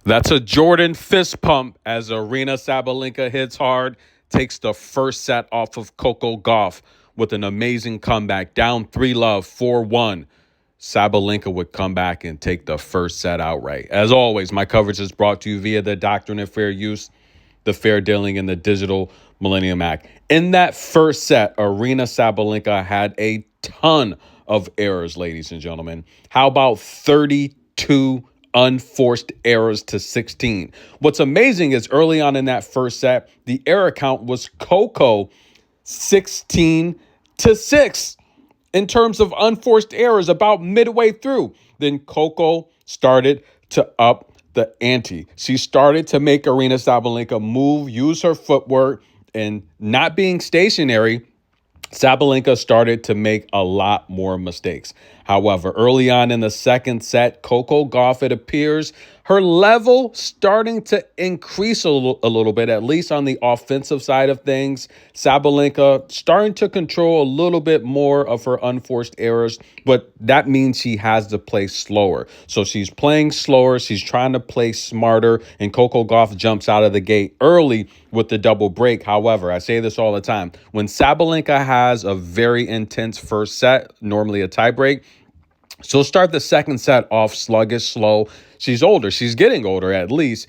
That's a Jordan fist pump as Aryna Sabalenka hits hard, takes the first set off of Coco Gauff with an amazing comeback. Down 3-love, 4-1. Sabalenka would come back and take the first set outright. As always, my coverage is brought to you via the Doctrine of Fair Use, the Fair Dealing, and the Digital Millennium Act. In that first set, Aryna Sabalenka had a ton of errors, ladies and gentlemen. How about 32 unforced errors to 16? What's amazing is early on in that first set, the error count was Coco 16 to 6 in terms of unforced errors about midway through. Then Coco started to up the ante. She started to make Aryna Sabalenka move, use her footwork, and not being stationary. Sabalenka started to make a lot more mistakes. However, early on in the second set, Coco Gauff, it appears her level starting to increase a little bit, at least on the offensive side of things. Sabalenka starting to control a little bit more of her unforced errors, but that means she has to play slower. So she's playing slower. She's trying to play smarter, and Coco Gauff jumps out of the gate early with the double break. However, I say this all the time. When Sabalenka has a very intense first set, normally a tiebreak, she'll start the second set off sluggish, slow. She's older. She's getting older, at least,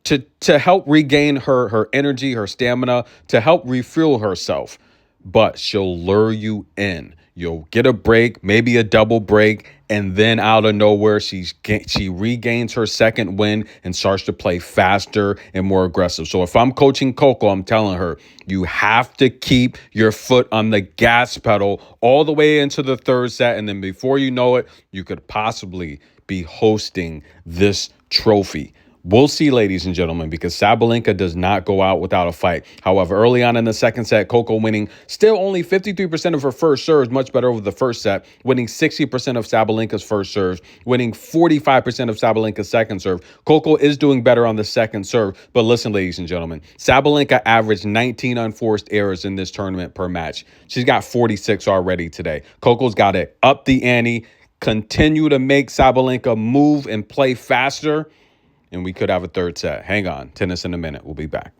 to help regain her energy, her stamina, to help refuel herself. But she'll lure you in. You'll get a break, maybe a double break, and then out of nowhere, she regains her second win and starts to play faster and more aggressive. So if I'm coaching Coco, I'm telling her, you have to keep your foot on the gas pedal all the way into the third set. And then before you know it, you could possibly be hosting this trophy. We'll see, ladies and gentlemen, because Sabalenka does not go out without a fight. However, early on in the second set, Coco winning still only 53% of her first serves, much better over the first set, winning 60% of Sabalenka's first serves, winning 45% of Sabalenka's second serve. Coco is doing better on the second serve, but listen, ladies and gentlemen, Sabalenka averaged 19 unforced errors in this tournament per match. She's got 46 already today. Coco's got to up the ante, continue to make Sabalenka move and play faster, and we could have a third set. Hang on. Tennis in a minute. We'll be back.